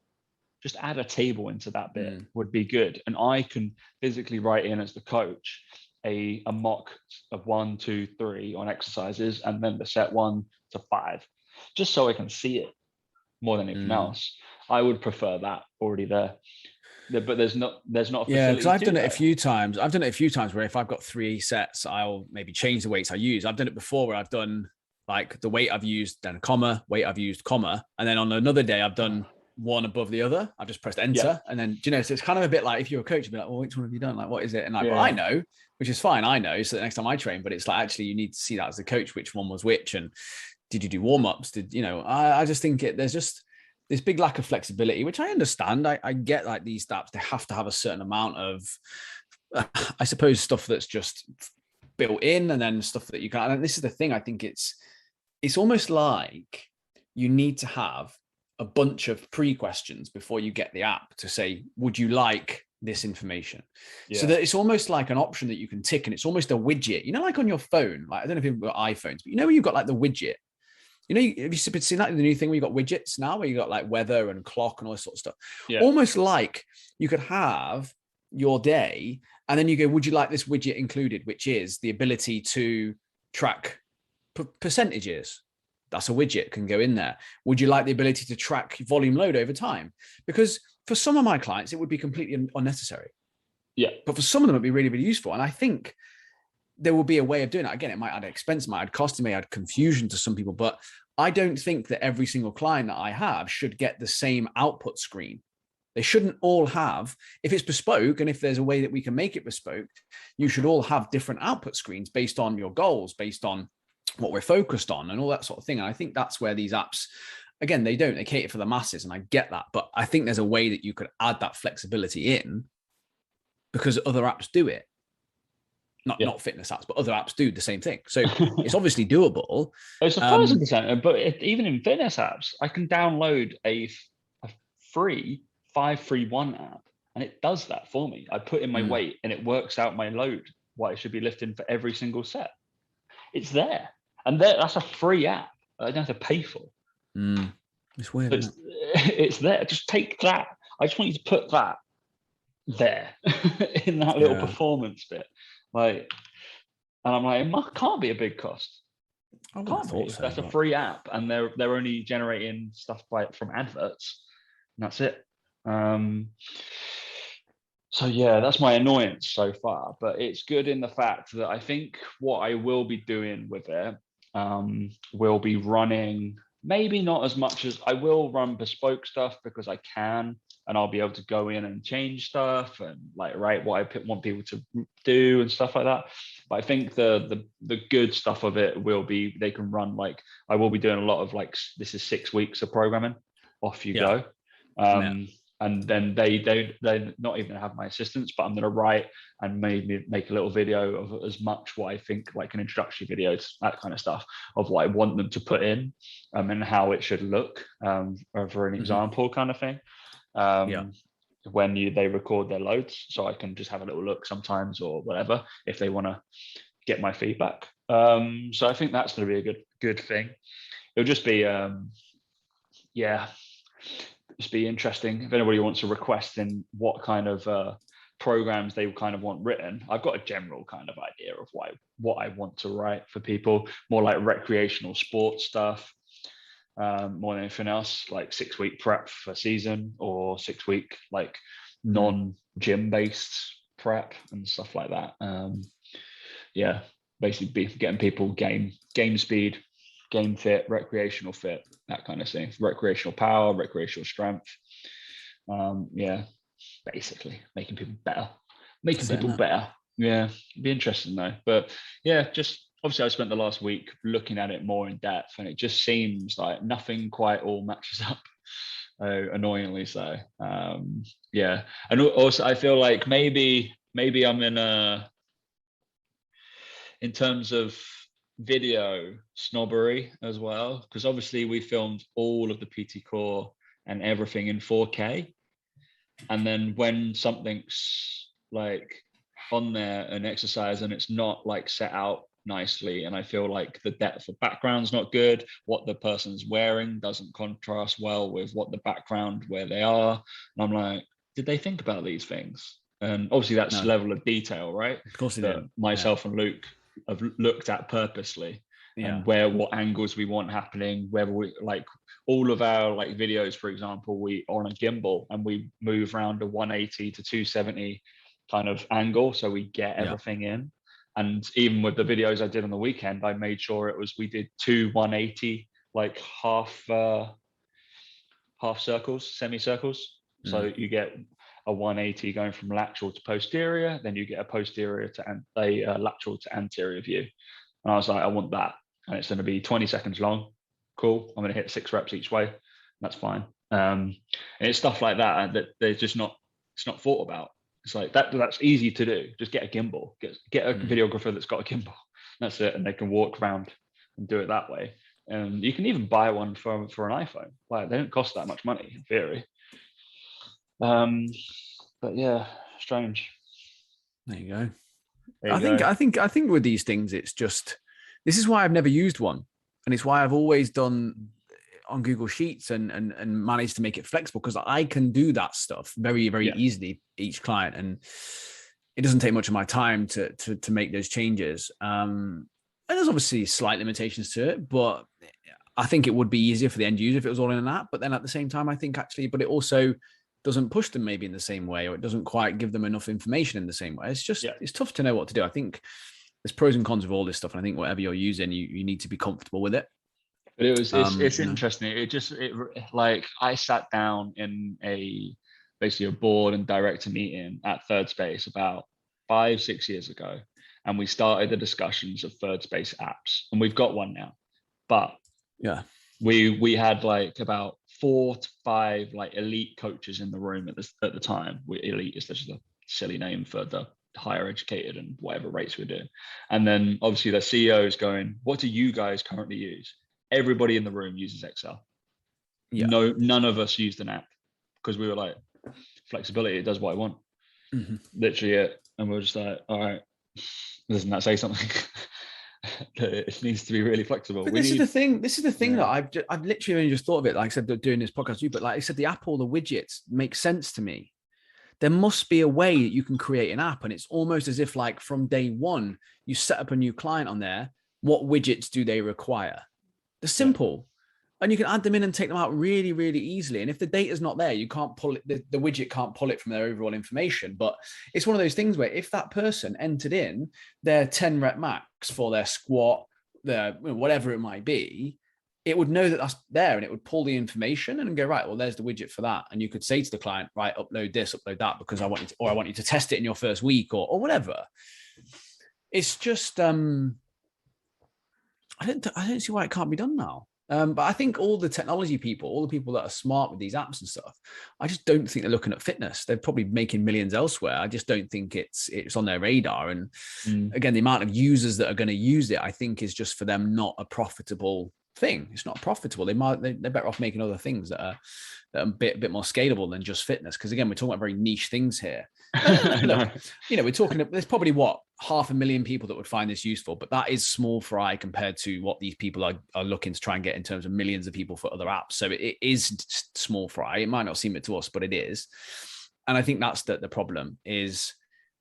just add a table into that bit would be good. And I can physically write in as the coach a mock of 1, 2, 3 on exercises, and then the set 1 to 5, just so I can see it more than anything else. I would prefer that already there. But there's not a facility. Yeah, because I've done it a few times. Where if I've got 3 sets, I'll maybe change the weights I use. I've done it before where I've done like the weight I've used, then comma, weight I've used, comma. And then on another day, I've done one above the other. I've just pressed enter. And then, so it's kind of a bit like, if you're a coach, you'd be like, well, which one have you done? Like, what is it? And well, I know, which is fine. I know. So the next time I train, but it's like, actually, you need to see that as a coach, which one was which. And did you do warm-ups? I just think there's just this big lack of flexibility, which I understand. I get like these apps, they have to have a certain amount of, I suppose, stuff that's just built in, and then stuff that you can. And this is the thing. I think it's almost like you need to have a bunch of pre-questions before you get the app to say, would you like this information? So that it's almost like an option that you can tick, and it's almost a widget, like on your phone. Like, I don't know if you've got iPhones, but where you've got like the widget. Have you seen that in the new thing where you got widgets now, where you got like weather and clock and all this sort of stuff? Almost like you could have your day, and then you go, would you like this widget included, which is the ability to track percentages, That's a widget, can go in there. Would you like the ability to track volume load over time? Because for some of my clients, it would be completely unnecessary. Yeah. But for some of them, it'd be really, really useful. And I think there will be a way of doing it. Again, it might add expense, it might add cost, it may add confusion to some people, but I don't think that every single client that I have should get the same output screen. They shouldn't all have, if it's bespoke and if there's a way that we can make it bespoke, you should all have different output screens based on your goals, based on what we're focused on and all that sort of thing. And I think that's where these apps, again, they cater for the masses, and I get that, but I think there's a way that you could add that flexibility in because other apps do it. Not fitness apps, but other apps do the same thing. So it's obviously doable. It's 1,000%. But even in fitness apps, I can download a free 531 app, and it does that for me. I put in my weight, and it works out my load, what I should be lifting for every single set. It's there, and that's a free app. I don't have to pay for. It's weird. It's there. Just take that. I just want you to put that there in that little performance bit. Like, and I'm like, it can't be a big cost. Can't be. So, that's a free app, and they're only generating stuff from adverts, and that's it. So yeah, that's my annoyance so far, but it's good in the fact that I think what I will be doing with it will be running, maybe not as much as I will run bespoke stuff because I can, and I'll be able to go in and change stuff and write what I want people to do and stuff like that. But I think the good stuff of it will be they can run I will be doing a lot of this is 6 weeks of programming, off you go. And then they're not even gonna have my assistance, but I'm gonna write and maybe make a little video of as much what I think, an introductory video, that kind of stuff, of what I want them to put in and how it should look for an example kind of thing. When they record their loads, so I can just have a little look sometimes or whatever if they want to get my feedback. So I think that's going to be a good thing. It'll just be just be interesting if anybody wants to request in what kind of programs they kind of want written. I've got a general kind of idea of what I want to write for people, more like recreational sports stuff, more than anything else, 6 week prep for season, or 6 week non-gym based prep and stuff like that. Basically getting people game speed, game fit, recreational fit, that kind of thing, recreational power, recreational strength. Basically making people better. Yeah, it'd be interesting though. But yeah, just obviously I spent the last week looking at it more in depth, and it just seems like nothing quite all matches up, annoyingly so. And also I feel like maybe I'm in terms of video snobbery as well, because obviously we filmed all of the PT Core and everything in 4K, and then when something's on there, an exercise, and it's not set out nicely, and I feel like the depth of background's not good, what the person's wearing doesn't contrast well with what the background where they are, and I'm like, did they think about these things? And obviously that's level of detail, right? Of course they did. Myself and Luke have looked at purposely, and what angles we want happening, whether we all of our videos, for example, we are on a gimbal and we move around a 180 to 270 kind of angle, so we get everything in. And even with the videos I did on the weekend, I made sure we did 2 180 half circles, semicircles. So you get a 180 going from lateral to posterior, then you get a posterior to a lateral to anterior view. And I was like, I want that, and it's going to be 20 seconds long. Cool. I'm going to hit 6 reps each way. That's fine. And it's stuff like that they're just not. It's not thought about. It's that's easy to do. Just get a gimbal. Get a videographer that's got a gimbal. That's it, and they can walk around and do it that way. And you can even buy one for an iPhone. They don't cost that much money in theory. But yeah, strange. There you go. I think with these things, it's just, this is why I've never used one, and it's why I've always done on Google Sheets and managed to make it flexible, because I can do that stuff very, very easily each client, and it doesn't take much of my time to make those changes. And there's obviously slight limitations to it, but I think it would be easier for the end user if it was all in an app. But then at the same time, I think actually, but it also doesn't push them maybe in the same way, or it doesn't quite give them enough information in the same way. It's just, it's tough to know what to do. I think there's pros and cons of all this stuff. And I think whatever you're using, you need to be comfortable with it. But it's interesting. It like I sat down in basically a board and director meeting at Third Space about 5-6 years ago. And we started the discussions of Third Space apps, and we've got one now. But we had like about 4 to 5 like elite coaches in the room at the time. Elite is just a silly name for the higher educated and whatever rates we're doing. And then obviously the CEO is going, what do you guys currently use? Everybody in the room uses Excel. No, none of us used an app, because we were like, flexibility, it does what I want. Literally it. And we're just like, all right, doesn't that say something? It needs to be really flexible. But this is the thing that I've literally only just thought of it. Like I said, doing this podcast too, but like I said, the app, all the widgets make sense to me. There must be a way that you can create an app, and it's almost as if like from day one, you set up a new client on there. What widgets do they require? They're simple. And you can add them in and take them out really, really easily. And if the data's not there, you can't pull it, the widget can't pull it from their overall information. But it's one of those things where if that person entered in their 10 rep max for their squat, their whatever it might be, it would know that that's there, and it would pull the information and go, right, well, there's the widget for that. And you could say to the client, right, upload this, upload that, because I want you to test it in your first week or whatever. It's just, I don't see why it can't be done now. But I think all the technology people, all the people that are smart with these apps and stuff, I just don't think they're looking at fitness. They're probably making millions elsewhere. I just don't think it's on their radar. And again, the amount of users that are going to use it, I think, is just for them not a profitable thing. It's not profitable. They're better off making other things that are a bit more scalable than just fitness. Because again, we're talking about very niche things here. Look, we're talking. There's probably 500,000 people that would find this useful, but that is small fry compared to what these people are looking to try and get in terms of millions of people for other apps. So it is small fry. It might not seem it to us, but it is. And I think that's the problem, is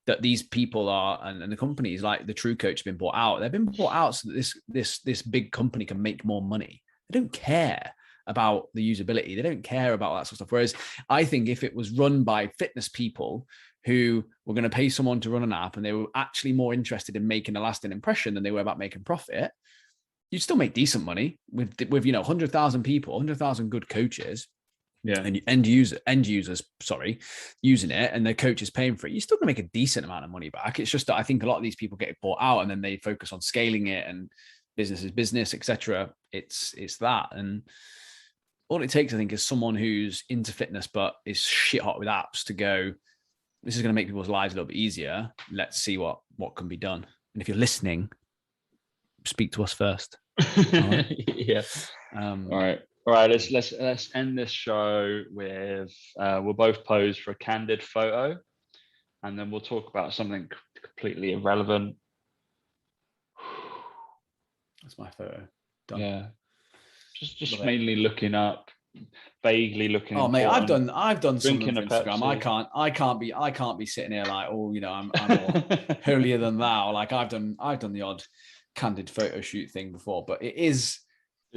that these people are, and the companies like the True Coach have been bought out. They've been bought out so that this big company can make more money. They don't care about the usability. They don't care about that sort of stuff. Whereas I think if it was run by fitness people who were going to pay someone to run an app, and they were actually more interested in making a lasting impression than they were about making profit, you'd still make decent money with 100,000 people, 100,000 good coaches. And end users, using it, and their coach is paying for it. You're still gonna make a decent amount of money back. It's just that I think a lot of these people get bought out, and then they focus on scaling it, and business is business, etc. It's that, and all it takes, I think, is someone who's into fitness but is shit hot with apps to go, this is going to make people's lives a little bit easier. Let's see what can be done. And if you're listening, speak to us first. All right. All right. Let's end this show with we'll both pose for a candid photo, and then we'll talk about something completely irrelevant. That's my photo. Done. Yeah. Just mainly looking up, vaguely looking. Oh mate, I've done some on Instagram. I can't be sitting here like, oh, I'm more holier than thou. Like I've done the odd candid photo shoot thing before, but it's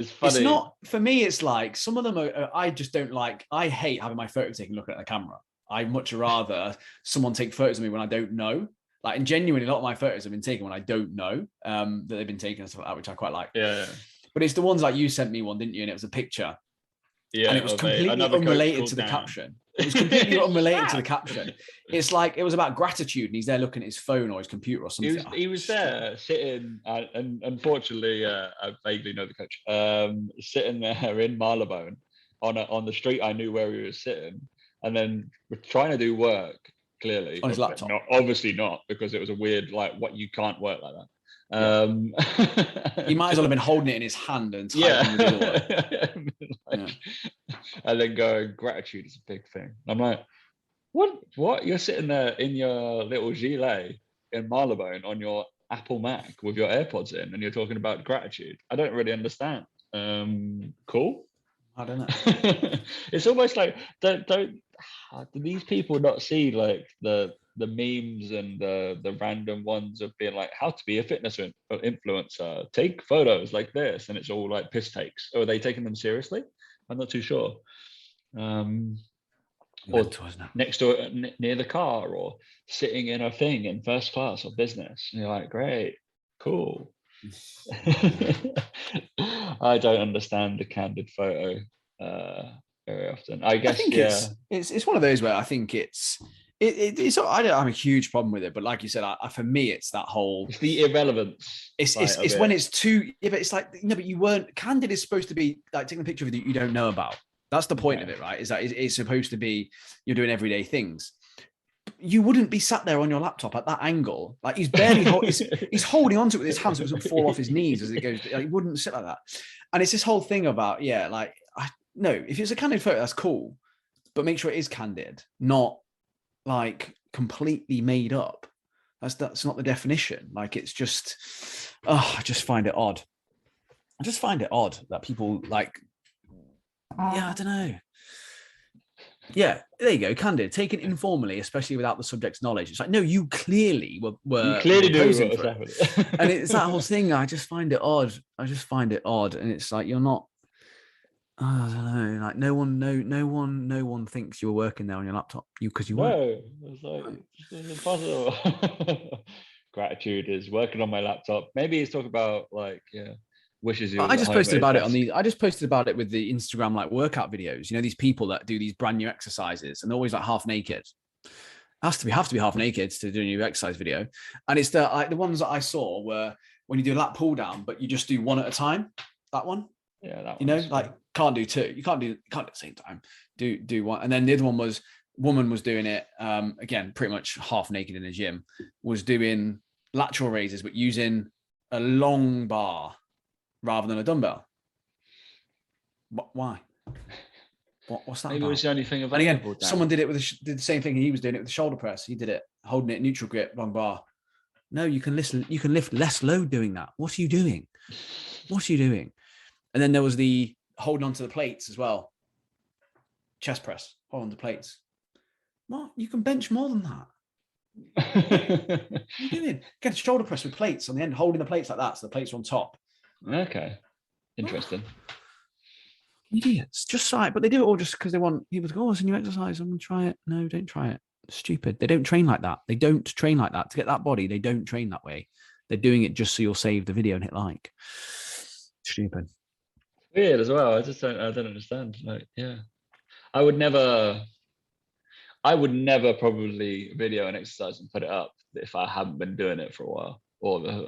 funny. It's not for me. It's like some of them I just don't like. I hate having my photo taken looking at the camera. I much rather someone take photos of me when I don't know. Like, and genuinely, a lot of my photos have been taken when I don't know that they've been taken and stuff like that, which I quite like. Yeah. But it's the ones like you sent me one, didn't you? And it was a picture. Yeah. And it was completely unrelated to the caption. It was completely unrelated to the caption. It's like, it was about gratitude, and he's there looking at his phone or his computer or something. He was there sitting, and unfortunately, I vaguely know the coach, sitting there in Marylebone on the street. I knew where he was sitting, and then we're trying to do work, clearly. On his laptop. Obviously not, because it was a weird, like, what, you can't work like that. He might as well have been holding it in his hand and typing with it. And then going, gratitude is a big thing. I'm like, what? You're sitting there in your little gilet in Marylebone on your Apple Mac with your AirPods in, and you're talking about gratitude. I don't really understand. Cool. I don't know. It's almost like do these people not see like the the memes and the random ones of being like, how to be a fitness influencer, take photos like this, and it's all like piss takes. Or are they taking them seriously? I'm not too sure. Mental, or isn't it? next door near the car, or sitting in a thing in first class or business. And you're like, great, cool. I don't understand the candid photo very often. I guess, think it's one of those where I think it's I don't have a huge problem with it, but like you said, for me, it's that whole, it's the irrelevance. It's when it's too, but it's like, but you weren't, candid is supposed to be like taking a picture of it that you don't know about. That's the point of it, right? Is that it's supposed to be, you're doing everyday things. You wouldn't be sat there on your laptop at that angle. Like he's barely he's holding onto it with his hands so it doesn't fall off his knees as it goes. Like, he wouldn't sit like that. And it's this whole thing about, no, if it's a candid photo, that's cool, but make sure it is candid, not like completely made up. That's not the definition. Like, it's just, I just find it odd. I just find it odd that people like, I don't know. Yeah, there you go. Candid, taken informally, especially without the subject's knowledge. It's like, no, you clearly were you clearly knew posing what for was it. And it's that whole thing. I just find it odd. And it's like, you're not, I don't know, like no one thinks you're working there on your laptop. Because you weren't. No, it's like, it's impossible. Gratitude is working on my laptop. Maybe he's talking about like, wishes you. I just posted about it I just posted about it with the Instagram like workout videos. You know, these people that do these brand new exercises and they're always like half naked. Have to be half naked to do a new exercise video. And it's the ones that I saw were when you do a lat pull down, but you just do one at a time. That one. Yeah, that one. You know, like can't do two. You can't do at the same time. Do one. And then the other one was, woman was doing it again, pretty much half naked in a gym, was doing lateral raises, but using a long bar rather than a dumbbell. Why? What's that Maybe about? it was the only thing available. And again, someone did it did the same thing. He was doing it with the shoulder press. He did it holding it neutral grip, long bar. No, you can lift less load doing that. What are you doing? And then there was the holding onto the plates as well. Chest press, hold on to plates. What? You can bench more than that. What are you doing? Get a shoulder press with plates on the end, holding the plates like that, so the plates are on top. Okay, interesting. Idiots, just like, but they do it all just because they want people to go, it's a new exercise, I'm gonna try it. No, don't try it. Stupid. They don't train like that. To get that body. They don't train that way. They're doing it just so you'll save the video and hit like. Stupid. Weird as well. I don't understand. Like, I would never probably video an exercise and put it up if I haven't been doing it for a while.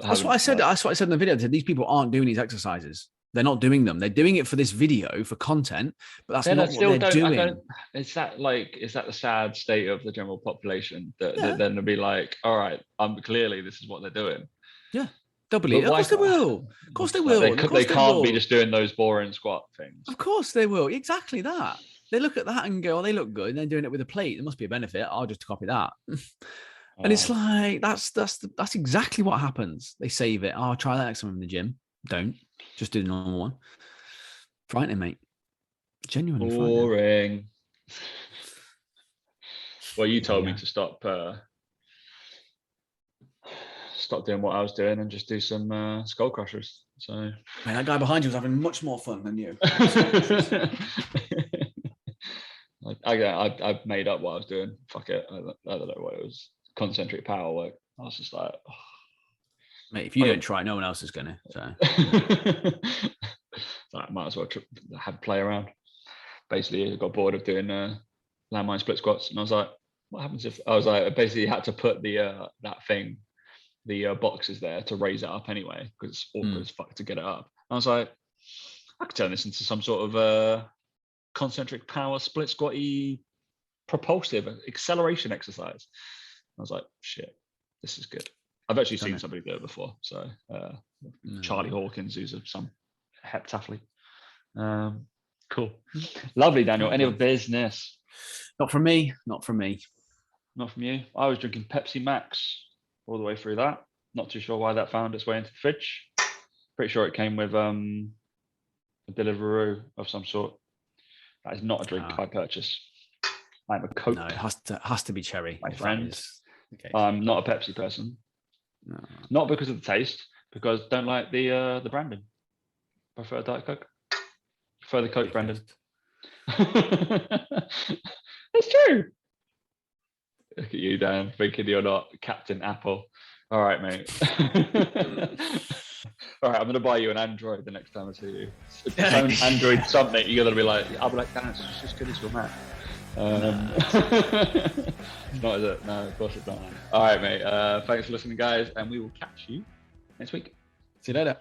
That's what I said. That's what I said in the video. I said, these people aren't doing these exercises. They're not doing them. They're doing it for this video, for content, but that's not what they're doing. Is that the sad state of the general population that then they'll be like, all right, clearly this is what they're doing. Yeah. They'll believe it. Of course they will. Of course they will. They can't be just doing those boring squat things. Of course they will. Exactly that. They look at that and go, oh, they look good. And they're doing it with a plate. There must be a benefit. I'll just copy that. And it's like, that's exactly what happens. They save it. Oh, I'll try that next time I'm in the gym. Don't. Just do the normal one. Frightening, mate. Genuinely boring. Well, you told me to stop doing what I was doing and just do some skull crushers. So man, that guy behind you was having much more fun than you. I've made up what I was doing. Fuck it. I don't know what it was. Concentric power work. I was just like, mate, if you don't try, no one else is gonna. So I might as well have play around. Basically, I got bored of doing landmine split squats, and I was like, what happens if I was like, basically had to put the boxes there to raise it up anyway, because it's awkward as fuck to get it up. And I was like, I could turn this into some sort of concentric power split squatty propulsive acceleration exercise. I was like, shit, this is good. I've actually seen somebody do it before. So Charlie Hawkins, who's some heptathlete. Cool. Lovely, Daniel. Any other business? Not from me. Not from you. I was drinking Pepsi Max all the way through that. Not too sure why that found its way into the fridge. Pretty sure it came with a Deliveroo of some sort. That is not a drink I purchase. I'm a Coke. No, it has to be cherry, my friend. Okay. I'm not a Pepsi person. No. Not because of the taste, because don't like the branding. Prefer Diet Coke. Prefer the Coke branding. That's true. Look at you, Dan, thinking you're not Captain Apple. All right, mate. All right, I'm gonna buy you an Android the next time I see you. If you phone Android something, you're gonna be like, I'll be like, Dan, it's just as good as your Mac. It's not, is it? No, of course it's not. All right, mate. Thanks for listening, guys, and we will catch you next week. See you later.